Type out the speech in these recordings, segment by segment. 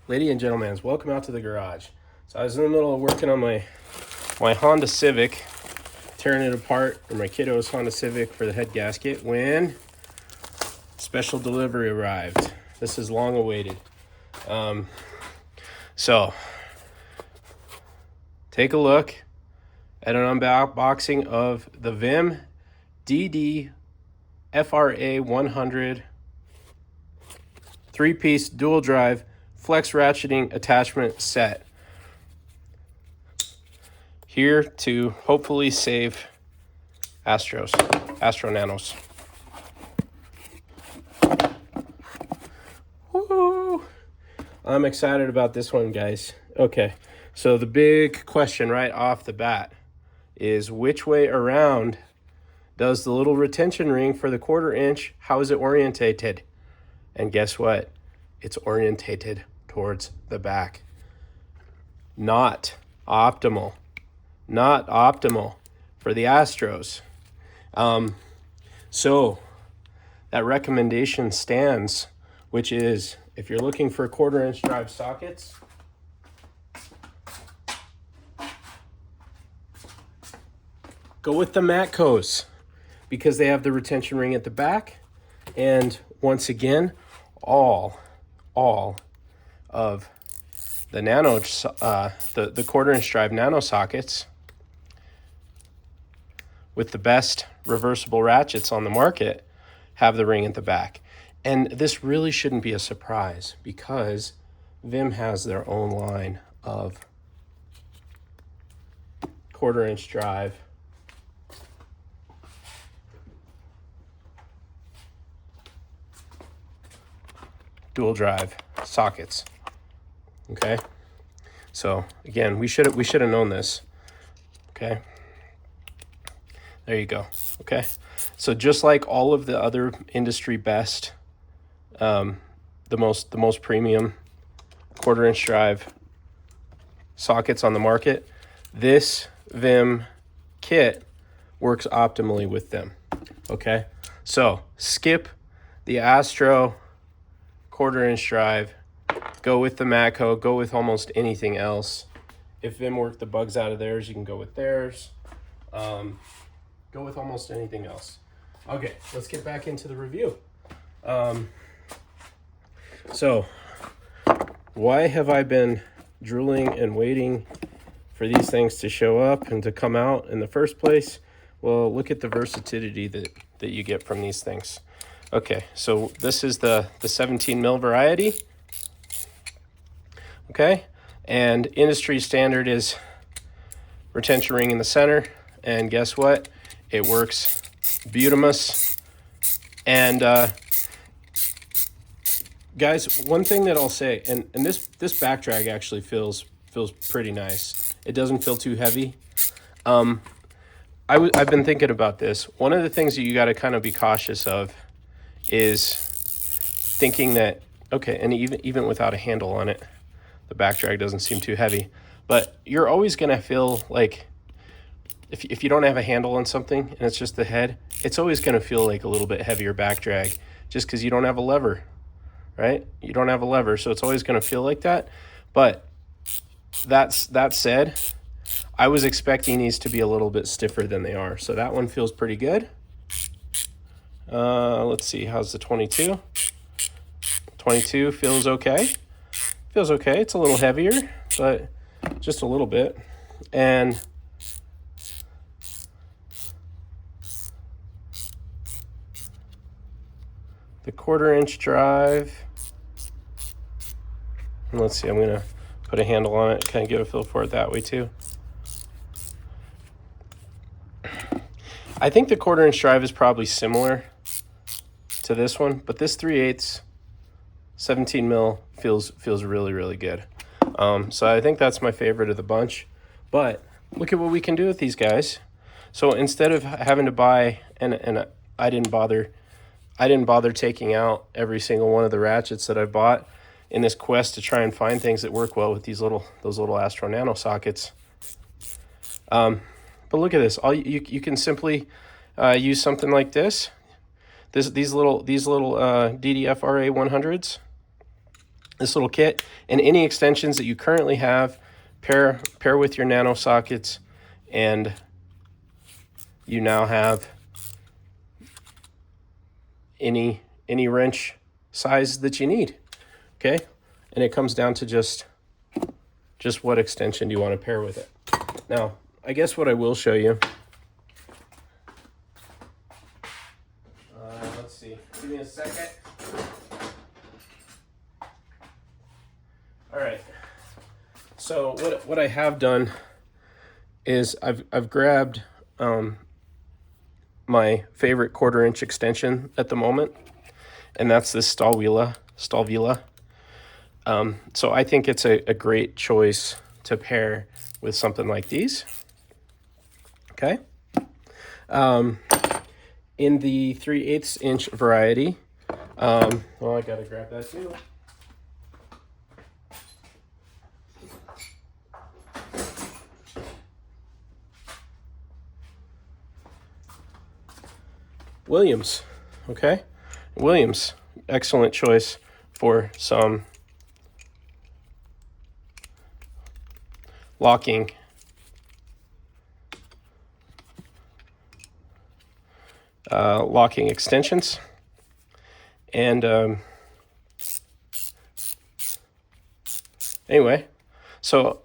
Ladies and gentlemen, welcome out to the garage. So I was in the middle of working on my Honda Civic, tearing it apart, or my kiddo's Honda Civic for the head gasket, when special delivery arrived. This is long awaited. So take a look at an unboxing of the VIM DDFRA100 three-piece dual drive flex ratcheting attachment set. Here to hopefully save Astro Nanos. Woo! I'm excited about this one, guys. Okay, so the big question right off the bat is, which way around does the little retention ring for the 1/4 inch, how is it orientated? And guess what? It's orientated towards the back. Not optimal. Not optimal for the Astros. So that recommendation stands, which is, if you're looking for 1/4 inch drive sockets, go with the Matcos, because they have the retention ring at the back. And once again, all of the Nano, the 1/4 inch drive Nano sockets with the best reversible ratchets on the market have the ring at the back. And this really shouldn't be a surprise, because VIM has their own line of 1/4 inch drive dual drive sockets. Okay, so again, we should have known this. Okay, there you go. Okay, so just like all of the other industry best, the most premium 1/4 inch drive sockets on the market, this VIM kit works optimally with them. Okay, so skip the Astro 1/4 inch drive, go with the Matco, go with almost anything else. If VIM worked the bugs out of theirs, you can go with theirs. Go with almost anything else. Okay, let's get back into the review. So why have I been drooling and waiting for these things to show up and to come out in the first place? Well, look at the versatility that you get from these things. Okay, so this is the 17 mil variety. Okay, and industry standard is retention ring in the center, and guess what? It works beautimous. And guys, one thing that I'll say, and this back drag actually feels pretty nice. It doesn't feel too heavy. I've been thinking about this. One of the things that you got to kind of be cautious of is thinking that, okay, and even without a handle on it, the back drag doesn't seem too heavy. But you're always going to feel like, if you don't have a handle on something and it's just the head, it's always going to feel like a little bit heavier back drag, just because you don't have a lever, right? You don't have a lever, so it's always going to feel like that. But that said, I was expecting these to be a little bit stiffer than they are. So that one feels pretty good. Let's see, how's the 22? 22 feels okay. Feels okay. It's a little heavier, but just a little bit. And the 1/4 inch drive, and let's see, I'm gonna put a handle on it, kind of get a feel for it that way too. I think the 1/4 inch drive is probably similar to this one, but this 3/8 17 mil feels really, really good. So I think that's my favorite of the bunch. But look at what we can do with these guys. So instead of having to buy, and I didn't bother taking out every single one of the ratchets that I bought in this quest to try and find things that work well with those little Astro Nano sockets. But look at this. You can simply use something like this. These little DDFRA100s. this little kit, and any extensions that you currently have, pair with your Nano sockets, and you now have any wrench size that you need. Okay, and it comes down to just what extension do you want to pair with it. Now, I guess what I will show you. Let's see. Give me a second. All right. So what I have done is I've grabbed my favorite 1/4 inch extension at the moment, and that's this Stallvila. So I think it's a great choice to pair with something like these. Okay. In the 3/8 inch variety, well, I gotta grab that too. Williams, okay? Williams, excellent choice for some locking extensions. And anyway, so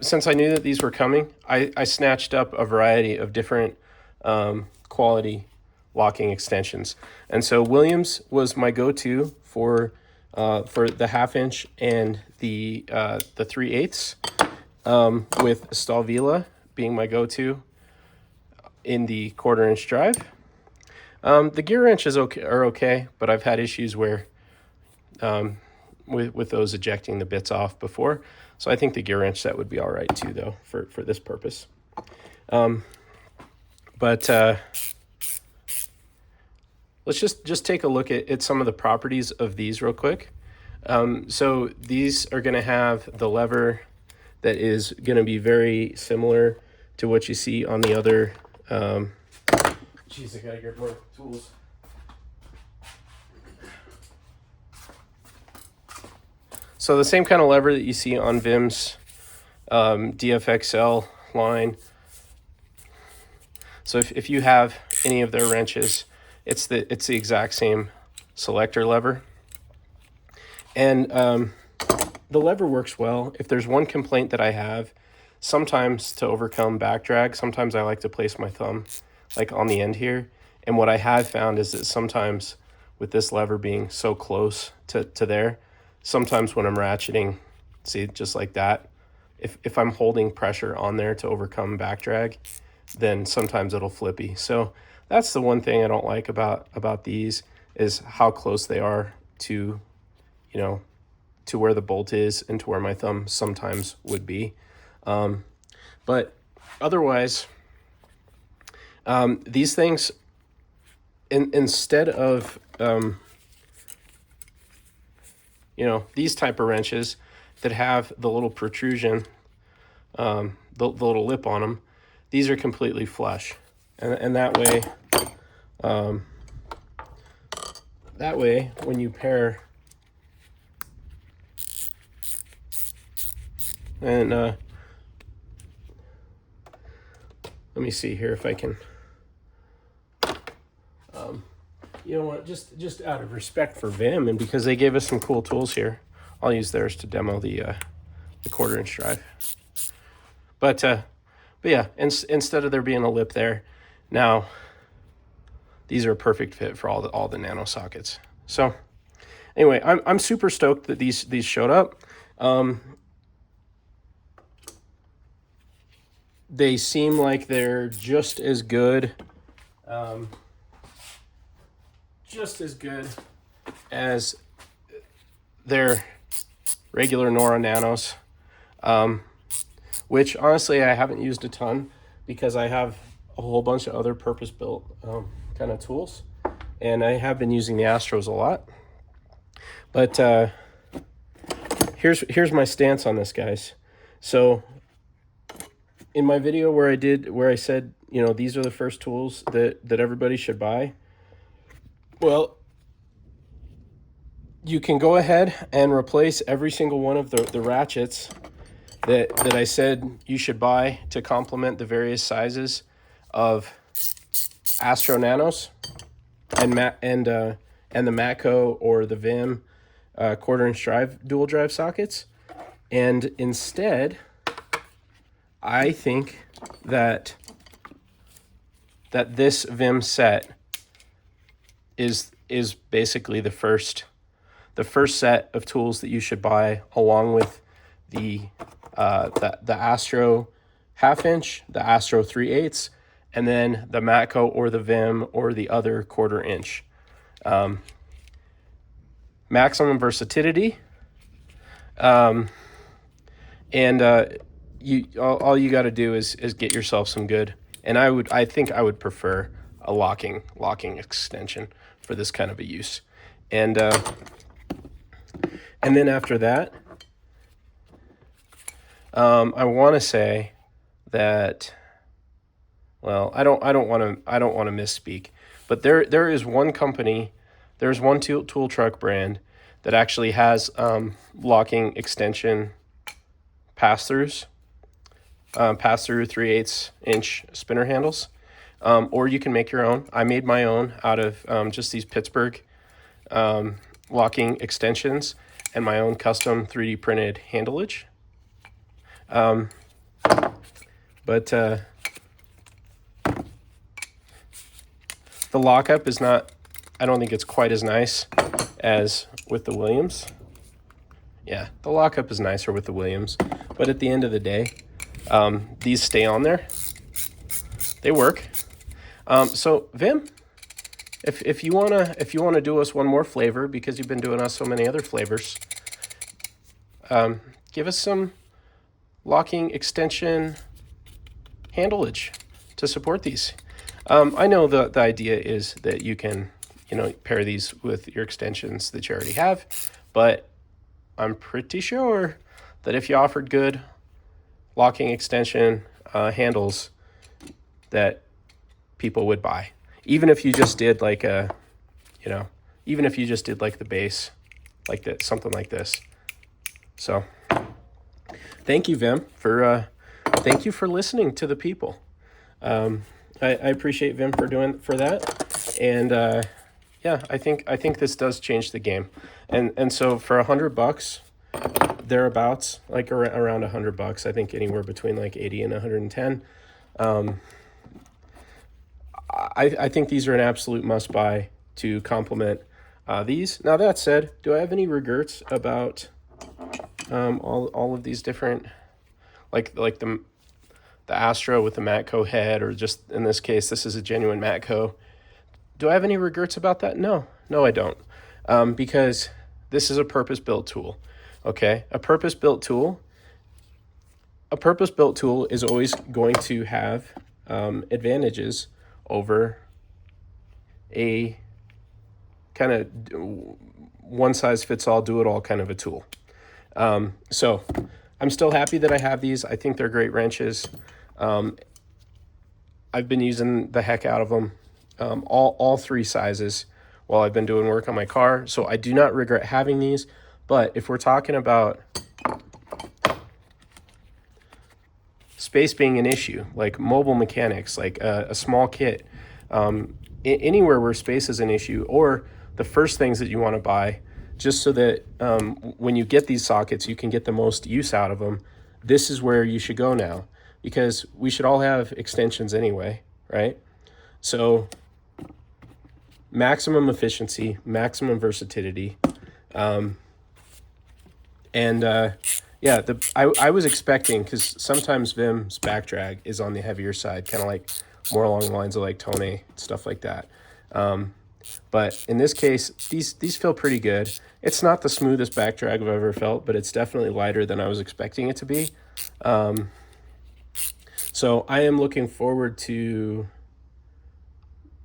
since I knew that these were coming, I snatched up a variety of different quality locking extensions. And so Williams was my go-to for the 1/2 inch and the 3/8, with Stallvila being my go-to in the 1/4 inch drive. The gear wrenches are okay, but I've had issues where with those ejecting the bits off before. So I think the gear wrench set would be all right too, though, for this purpose. Let's just take a look at some of the properties of these real quick. So these are going to have the lever that is going to be very similar to what you see on the other. Jeez, I gotta get more tools. So the same kind of lever that you see on VIM's DFXL line. So if you have any of their wrenches, it's the exact same selector lever. And the lever works well. If there's one complaint that I have, sometimes to overcome back drag, sometimes I like to place my thumb like on the end here. And what I have found is that sometimes with this lever being so close to there, sometimes when I'm ratcheting, see, just like that, if I'm holding pressure on there to overcome back drag, then sometimes it'll flippy. So that's the one thing I don't like about these, is how close they are to, to where the bolt is and to where my thumb sometimes would be. But otherwise, these things, instead of, these type of wrenches that have the little protrusion, the little lip on them, these are completely flush. And that way, when you pair, and let me see here if I can, you know what, just out of respect for VIM and because they gave us some cool tools here, I'll use theirs to demo the 1/4 inch drive. But yeah, instead of there being a lip there, now these are a perfect fit for all the Nano sockets. So anyway, I'm super stoked that these showed up. They seem like they're just as good as their regular Nora Nanos, which honestly I haven't used a ton because I have a whole bunch of other purpose-built kind of tools, and I have been using the Astros a lot. But here's my stance on this, guys. So in my video where I said, these are the first tools that everybody should buy, well, you can go ahead and replace every single one of the ratchets that I said you should buy to complement the various sizes of Astro Nanos and the Matco or the VIM quarter-inch drive dual drive sockets. And instead, I think that this VIM set is basically the first set of tools that you should buy, along with the Astro 1/2 inch, the Astro 3/8, and then the Matco or the VIM or the other 1/4 inch. Maximum versatility. All you got to do is get yourself some good. And I think I would prefer a locking extension for this kind of a use. And then after that, I want to say that, well, I don't want to misspeak, but there is one company, there's one tool truck brand that actually has locking extension pass-throughs, pass-through 3/8 inch spinner handles, or you can make your own. I made my own out of just these Pittsburgh locking extensions and my own custom 3D printed handleage. But the lockup is not, I don't think it's quite as nice as with the Williams. Yeah, the lockup is nicer with the Williams, but at the end of the day, these stay on there. They work. So Vim, if you wanna do us one more flavor, because you've been doing us so many other flavors, give us some locking extension handleage to support these. I know the idea is that you can, pair these with your extensions that you already have, but I'm pretty sure that if you offered good locking extension handles, that people would buy. Even if you just did like the base, like that, something like this. So thank you, Vim, thank you for listening to the people. I appreciate Vim for that. And yeah, I think this does change the game. And so for $100 thereabouts, like around $100, I think anywhere between like 80 and 110. I think these are an absolute must buy to complement these. Now that said, do I have any regrets about all of these different, like the Astro with the Matco head, or just in this case, this is a genuine Matco. Do I have any regrets about that? No, I don't. Because this is a purpose-built tool. Okay, a purpose-built tool is always going to have advantages over a kind of one-size-fits-all, do-it-all kind of a tool. So I'm still happy that I have these. I think they're great wrenches. I've been using the heck out of them, all three sizes, while I've been doing work on my car. So I do not regret having these. But if we're talking about space being an issue, like mobile mechanics, like a small kit, anywhere where space is an issue, or the first things that you want to buy, just so that when you get these sockets, you can get the most use out of them, this is where you should go now, because we should all have extensions anyway, right? So maximum efficiency, maximum versatility, yeah, I was expecting, because sometimes Vim's back drag is on the heavier side, kind of like more along the lines of like Tone, stuff like that. But in this case, these feel pretty good. It's not the smoothest back drag I've ever felt, but it's definitely lighter than I was expecting it to be. So I am looking forward to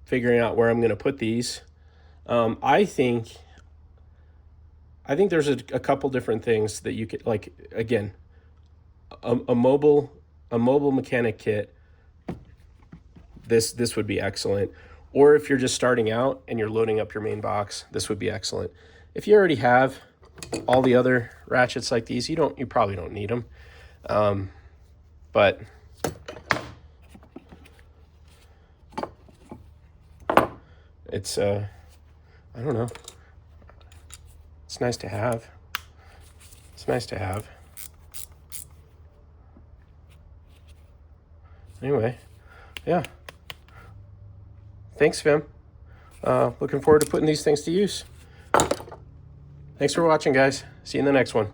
figuring out where I'm going to put these. I think there's a couple different things that you could, like, again, a mobile mechanic kit. This would be excellent. Or if you're just starting out and you're loading up your main box, this would be excellent. if you already have all the other ratchets like these, you probably don't need them. But it's I don't know. It's nice to have. It's nice to have. Anyway, yeah. Thanks, VIM. Looking forward to putting these things to use. Thanks for watching, guys. See you in the next one.